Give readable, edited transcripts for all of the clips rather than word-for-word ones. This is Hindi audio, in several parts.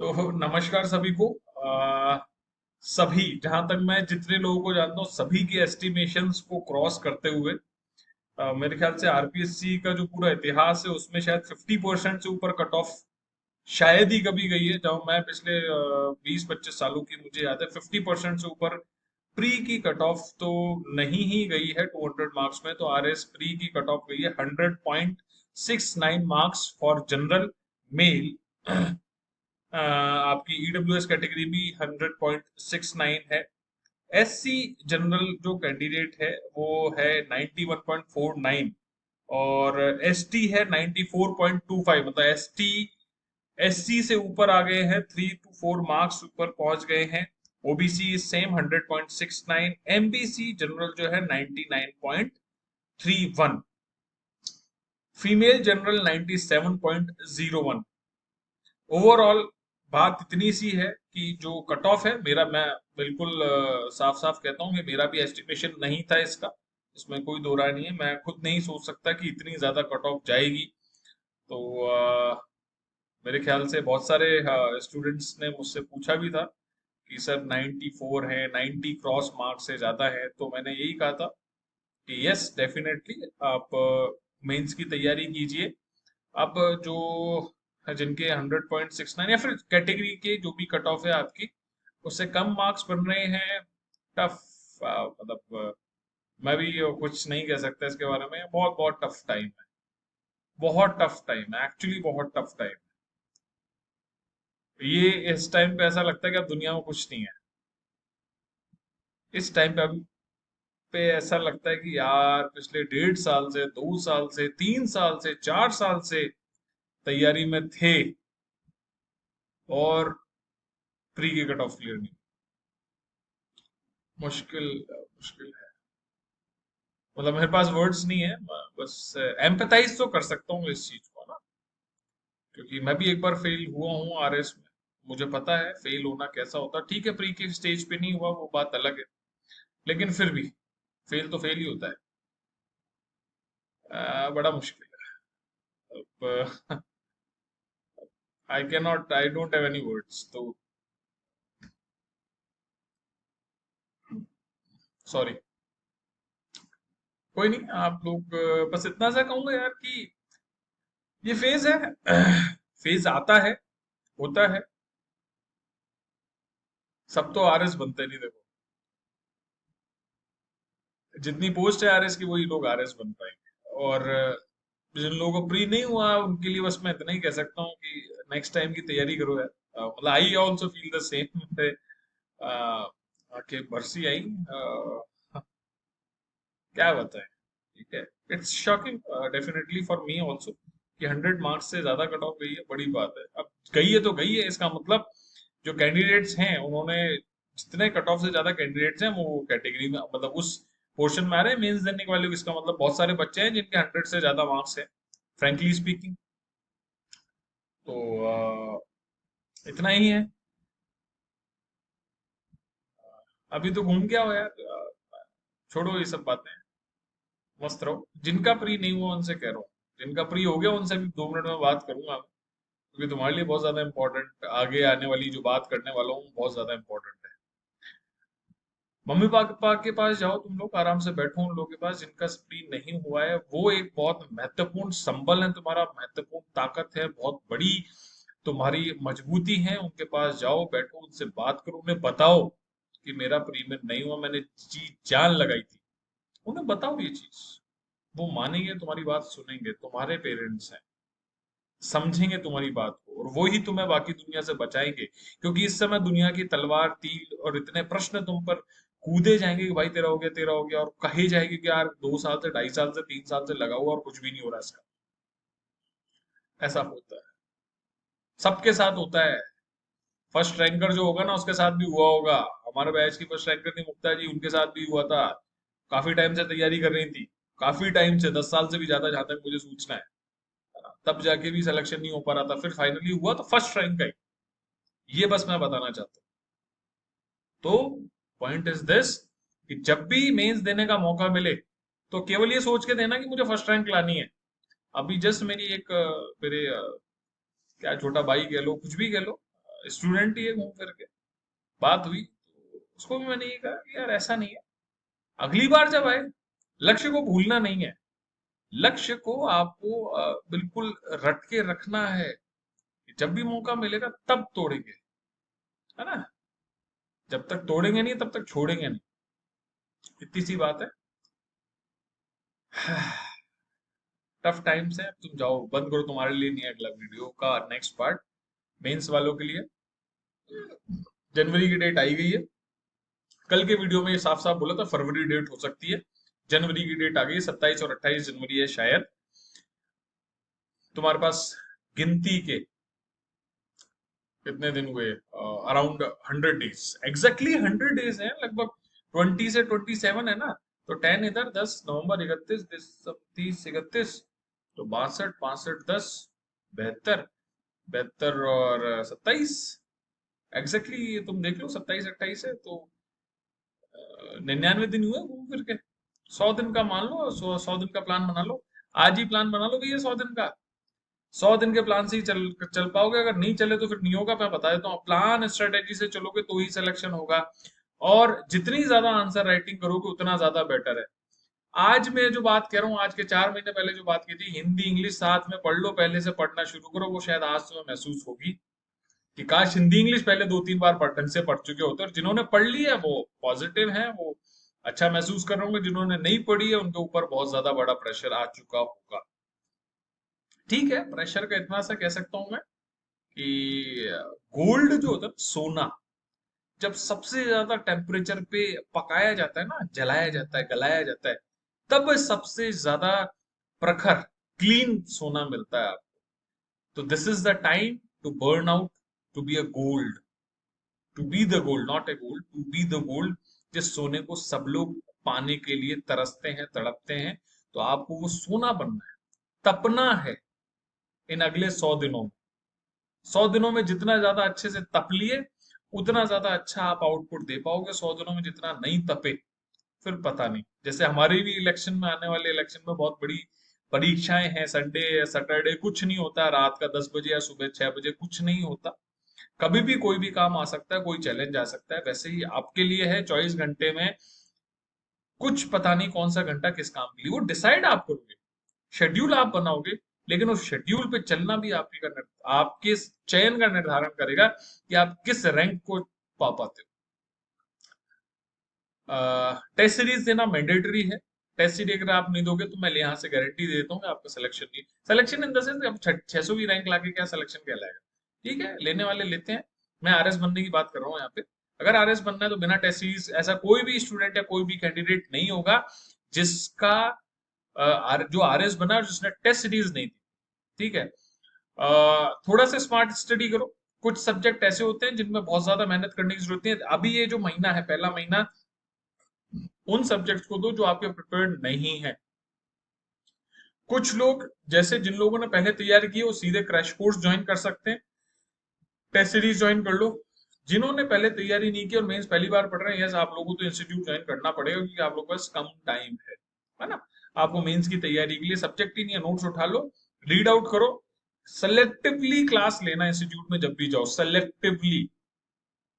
तो नमस्कार सभी को। सभी जहां तक मैं जितने लोगों को जानता हूँ सभी की एस्टिमेशंस को क्रॉस करते हुए मेरे ख्याल से आरपीएससी का जो पूरा इतिहास है उसमें शायद 50% से ऊपर कट ऑफ शायद ही कभी गई है। जब मैं पिछले 20-25 सालों की मुझे याद है 50% से ऊपर प्री की कट ऑफ तो नहीं ही गई है 200 मार्क्स में। तो आरएस प्री की कट ऑफ गई है 100.69 मार्क्स फॉर जनरल मेल। आपकी ईडब्ल्यूएस कैटेगरी भी 100.69 है। एससी जनरल जो कैंडिडेट है वो है 91.49 और एसटी है 94.25। मतलब एसटी एससी से ऊपर आ गए हैं, 3 to 4 मार्क्स ऊपर पहुंच गए हैं। OBC same 100.69। एमबीसी जनरल जो है 99.31। Female general 97.01। ओवरऑल बात इतनी सी है कि जो कट ऑफ है मेरा, मैं बिल्कुल साफ साफ कहता हूँ कि मेरा भी एस्टिमेशन नहीं था इसका। इसमें कोई दो राय नहीं है। मैं खुद नहीं सोच सकता कि इतनी ज्यादा कट ऑफ जाएगी। तो मेरे ख्याल से बहुत सारे स्टूडेंट्स ने मुझसे पूछा भी था कि सर 94 है, 90 क्रॉस मार्क्स से ज्यादा है। तो मैंने यही कहा था कि यस डेफिनेटली आप मेंस की तैयारी कीजिए। अब जो जिनके 100.69 या फिर कैटेगरी के जो भी कट ऑफ है आपकी उससे कम मार्क्स बन रहे हैं, टफ। मतलब मैं भी कुछ नहीं कह सकता इसके बारे में। बहुत बहुत टफ टाइम है। बहुत टफ टाइम है, एक्चुअली बहुत टफ टाइम है ये। इस टाइम पे ऐसा लगता है कि अब दुनिया में कुछ नहीं है। इस टाइम पे अभी पे ऐसा लगता है कि यार पिछले 1.5 साल से, 2 साल से, 3 साल से, 4 साल से तैयारी में थे और प्री की कट ऑफ क्लियर नहीं। मुश्किल मुश्किल है। मतलब मेरे पास वर्ड्स नहीं है। मैं बस एम्पैथाइज तो कर सकता हूँ इस चीज को ना, क्योंकि मैं भी एक बार फेल हुआ हूँ आरएस में। मुझे पता है फेल होना कैसा होता है। ठीक है प्री के स्टेज पे नहीं हुआ वो बात अलग है, लेकिन फिर भी फेल तो फेल ही होता है। बड़ा मुश्किल है। अब I can not, I don't have any words. तो सॉरी। कोई नहीं। आप लोग बस इतना सा कहूंगा यार कि ये फेज है। फेज आता है, होता है। सब तो आरएस बनते नहीं देखो। जितनी पोस्ट है आरएस की वही लोग आरएस बन पाएंगे। और जिन लोगों को प्री नहीं हुआ उनके लिए बस मैं इतना ही कह सकता हूँ कि नेक्स्ट टाइम की तैयारी करो यार। मतलब I also feel the same. आके बरसी आई। क्या बताएं। ठीक है। It's shocking definitely for me also कि 100 मार्क्स से ज्यादा कट ऑफ गई है, बड़ी बात है। अब गई है तो गई है, इसका मतलब जो कैंडिडेट्स हैं उन्होंने, जितने कट ऑफ से ज्यादा कैंडिडेट्स हैं वो कैटेगरी में, मतलब उस पोर्शन में आ रहे हैं मेंस देने वाले को। इसका मतलब बहुत सारे बच्चे हैं जिनके 100 से ज्यादा मार्क्स हैं, फ्रेंकली स्पीकिंग। तो इतना ही है। अभी तो घूम के आओ यार। छोड़ो ये सब बातें। मस्त रहो। जिनका प्री नहीं हुआ उनसे कह रहा हूँ, जिनका प्री हो गया उनसे भी 2 मिनट में बात करूंगा, क्योंकि तुम्हारे लिए बहुत ज्यादा इंपॉर्टेंट, आगे आने वाली जो बात करने वाला हूँ बहुत ज्यादा इंपॉर्टेंट है। मम्मी पापा के पास जाओ, तुम लोग आराम से बैठो। उन लोगों के पास जिनका प्री नहीं हुआ है, वो एक बहुत महत्वपूर्ण संबल है तुम्हारा, महत्वपूर्ण ताकत है, बहुत बड़ी तुम्हारी मजबूती है। उनके पास जाओ, बैठो, उनसे बात करो, उन्हें बताओ कि मेरा प्री में नहीं हुआ, मैंने जी जान लगाई थी। उन्हें बताओ ये चीज। वो मानेंगे, तुम्हारी बात सुनेंगे। तुम्हारे पेरेंट्स हैं, समझेंगे तुम्हारी बात को, और वो ही तुम्हें बाकी दुनिया से बचाएंगे। क्योंकि इस समय दुनिया की तलवार, तीर और इतने प्रश्न तुम पर कूदे जाएंगे कि भाई तेरा हो गया, तेरा हो गया, और कहे जाएंगे कि यार 2 साल से, 2.5 साल से, 3 साल से लगा हुआ और कुछ भी नहीं हो रहा इसका। ऐसा होता है, सबके साथ होता है। फर्स्ट रैंकर जो होगा ना उसके साथ भी हुआ होगा। हमारे बैच की फर्स्ट रैंकर थी मुक्ता जी, उनके साथ भी हुआ था। काफी टाइम से तैयारी कर रही थी, काफी टाइम से, 10 साल से भी ज्यादा, जहां तक मुझे सूचना है। तब जाके भी सिलेक्शन नहीं हो पा रहा था, फिर फाइनली हुआ तो फर्स्ट रैंक आई। ये बस मैं बताना चाहता हूँ। तो पॉइंट इज दिस कि जब भी मेंस देने का मौका मिले तो केवल ये सोच के देना कि मुझे फर्स्ट रैंक लानी है। अभी जस्ट मेरी एक मेरे क्या छोटा भाई कह लो, कुछ भी कह लो, स्टूडेंट ही है घूम फिर के, बात हुई तो उसको भी मैंने ये कहा कि यार ऐसा नहीं है, अगली बार जब आए, लक्ष्य को भूलना नहीं है, लक्ष्य को आपको बिल्कुल रट के रखना है, जब भी मौका मिलेगा तब तोड़ेंगे, है ना, जब तक तोड़ेंगे नहीं तब तक छोड़ेंगे नहीं, इतनी सी बात है। टफ टाइम्स है, तुम जाओ बंद करो, तुम्हारे लिए नहीं है अगला वीडियो का नेक्स्ट पार्ट, मेंस वालों के लिए। जनवरी की डेट आई गई है, कल के वीडियो में ये साफ साफ बोला था फरवरी डेट हो सकती है, जनवरी की डेट आ गई है, 27 और 28 जनवरी है शायद। तुम्हारे पास गिनती के कितने दिन हुए, अराउंड 100 डेज, एग्जैक्टली 100 डेज है, लगभग 20 से 27 है ना, तो 10 इधर, 10 नवंबर, 31 30 31, तो 62 62 10 72, 72 और 27, एग्जैक्टली तुम देख लो 27 28 है तो 99 दिन हुए घूम फिर के। 100 दिन का मान लो, 100 दिन का प्लान बना लो, आज ही प्लान बना लो भैया 100 दिन का, 100 दिन के प्लान से ही चल चल पाओगे, अगर नहीं चले तो फिर नहीं होगा, मैं बता देता हूँ, प्लान स्ट्रेटेजी से चलोगे तो ही सिलेक्शन होगा, और जितनी ज्यादा आंसर राइटिंग करोगे उतना ज्यादा बेटर है। आज मैं जो बात कह रहा हूँ, आज के 4 महीने पहले जो बात की थी, हिंदी इंग्लिश साथ में पढ़ लो, पहले से पढ़ना शुरू करो, वो शायद आज तुम्हें महसूस होगी कि काश हिंदी इंग्लिश पहले 2 3 बार ढंग से पढ़ चुके होते, और जिन्होंने पढ़ ली है वो पॉजिटिव है, वो अच्छा महसूस कर रहे होंगे, जिन्होंने नहीं पढ़ी है उनके ऊपर बहुत ज्यादा बड़ा प्रेशर आ चुका होगा। ठीक है, प्रेशर का इतना सा कह सकता हूं मैं कि गोल्ड जो होता है सोना, जब सबसे ज्यादा टेम्परेचर पे पकाया जाता है ना, जलाया जाता है, गलाया जाता है, तब सबसे ज्यादा प्रखर क्लीन सोना मिलता है आपको। तो this is the time to burn out, to be a gold, to be the gold, not a gold, to be the gold, जिस सोने को सब लोग पाने के लिए तरसते हैं, तड़पते हैं, तो आपको वो सोना बनना है, तपना है इन अगले 100 दिनों में। 100 दिनों में जितना ज्यादा अच्छे से तप लिए, उतना ज्यादा अच्छा आप आउटपुट दे पाओगे। 100 दिनों में जितना नहीं तपे, फिर पता नहीं, जैसे हमारी भी इलेक्शन में, आने वाले इलेक्शन में बहुत बड़ी परीक्षाएं हैं, संडे या सैटरडे कुछ नहीं होता, रात का 10 बजे या सुबह 6 बजे कुछ नहीं होता, कभी भी कोई भी काम आ सकता है, कोई चैलेंज आ सकता है, वैसे ही आपके लिए है 24 घंटे में कुछ पता नहीं कौन सा घंटा किस काम के लिए, वो डिसाइड आप करोगे, शेड्यूल आप बनाओगे, लेकिन उस शेड्यूल पे चलना भी आपकी आपके चयन का निर्धारण करेगा कि आप किस रैंक को पा पाते हो। टेस्ट सीरीज देना मैंडेटरी है, टेस्ट सीरीज अगर आप नहीं दोगे तो मैं यहाँ से गारंटी दे देता हूँ कि आपका सिलेक्शन नहीं, सिलेक्शन इन द सेंस अब 600 भी रैंक लाके क्या सिलेक्शन कहलाएगा, ठीक है, लेने वाले लेते हैं, मैं आरएस बनने की बात कर रहा हूँ यहाँ पे। अगर आरएस बनना है तो बिना टेस्ट सीरीज ऐसा कोई भी स्टूडेंट या कोई भी कैंडिडेट नहीं होगा जिसका जो आरएस बना और जिसने टेस्ट सीरीज नहीं दी, ठीक है। थोड़ा सा स्मार्ट स्टडी करो, कुछ सब्जेक्ट ऐसे होते हैं जिनमें बहुत ज्यादा मेहनत करने की जरूरत है, अभी ये जो महीना है, पहला महीना, उन सब्जेक्ट्स को दो जो आपके प्रिपेयर्ड नहीं है। कुछ लोग, जैसे जिन लोगों ने पहले तैयारी की है, वो सीधे क्रैश कोर्स ज्वाइन कर सकते हैं, टेस्ट सीरीज ज्वाइन कर लो। जिन्होंने पहले तैयारी नहीं की और मेंस पहली बार पढ़ रहे हैं, यस आप लोगों को तो इंस्टीट्यूट ज्वाइन करना पड़ेगा, क्योंकि आप लोगों के पास कम टाइम है ना, आपको मेंस की तैयारी के लिए सब्जेक्ट ही नहीं है, नोट्स उठा लो, रीड आउट करो, सेलेक्टिवली क्लास लेना इंस्टीट्यूट में जब भी जाओ, सेलेक्टिवली,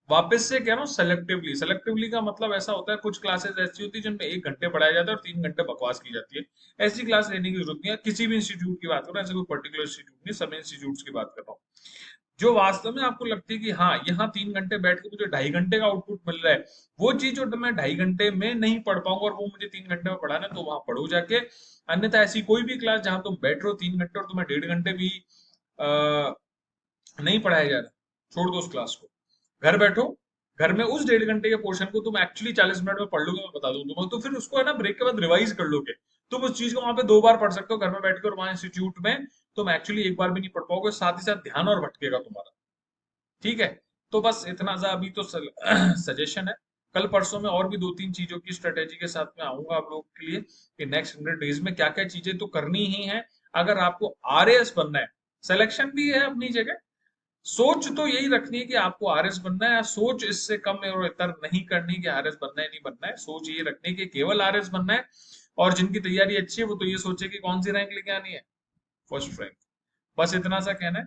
वापस से कह रहा हूँ, सेलेक्टिवली, सेलेक्टिवली का मतलब ऐसा होता है, कुछ क्लासेस ऐसी होती है जिनमें 1 घंटे पढ़ाया जाता है और 3 घंटे बकवास की जाती है, ऐसी क्लास लेने की जरूरत नहीं है, किसी भी इंस्टीट्यूट की बात कर रहा हूँ, ऐसे कोई पर्टिकुलर इंस्टीट्यूट नहीं, सब इंस्टीट्यूट की बात कर रहा हूँ, जो वास्तव में आपको लगती है कि हाँ यहाँ 3 घंटे बैठ के मुझे 2.5 घंटे का आउटपुट मिल रहा है, वो चीज जो मैं 2.5 घंटे में नहीं पढ़ पाऊंगा और वो मुझे 3 घंटे में पढ़ाना है, तो वहां पढ़ो जाके। अन्यथा ऐसी कोई भी क्लास जहां तुम बैठ रहे हो 3 घंटे और तुम्हें 1.5 घंटे भी नहीं पढ़ाया जा रहा, छोड़ दो उस क्लास को, घर बैठो, घर में उस 1.5 घंटे के पोर्शन को तुम एक्चुअली 40 मिनट में पढ़ लोगे, मैं बता दूं तुम्हें, तो फिर उसको है ना ब्रेक के बाद रिवाइज कर लोगे, तुम उस चीज को वहां पे 2 बार पढ़ सकते हो घर में बैठकर, और वहां इंस्टीट्यूट में तुम एक्चुअली एक बार भी नहीं पढ़ पाओगे, साथ ही साथ ध्यान और भटकेगा तुम्हारा, ठीक है। तो बस इतना सा अभी तो सजेशन है, कल परसों में और भी 2 3 चीजों की स्ट्रेटेजी के साथ में आऊंगा आप लोगों के लिए कि नेक्स्ट 100 डेज में क्या क्या चीजें तो करनी ही है, अगर आपको आरएएस बनना है, सिलेक्शन भी है अपनी जगह, सोच तो यही रखनी है कि आपको आरएस बनना है, सोच इससे कम और इतर नहीं करनी कि आरएस बनना है नहीं बनना है, सोच ये रखनी है कि केवल आरएस बनना है, और जिनकी तैयारी अच्छी है वो तो ये सोचे कि कौन सी रैंक लेके आनी है, फर्स्ट रैंक, बस इतना सा कहना है।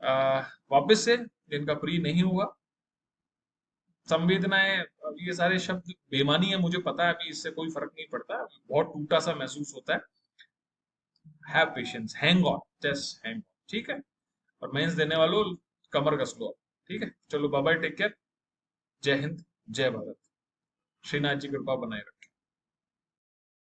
वापस से जिनका प्री नहीं हुआ, संवेदनाएं, अब ये सारे शब्द बेमानी है, मुझे पता है, अभी इससे कोई फर्क नहीं पड़ता, बहुत टूटा सा महसूस होता है। Have patience, hang on, just hang on, ठीक है। और मेंस देने वालों, कमर कस लो, ठीक है। चलो बाय बाय, टेक केयर, जय हिंद, जय भारत, श्रीनाथ जी कृपा बनाए रखें।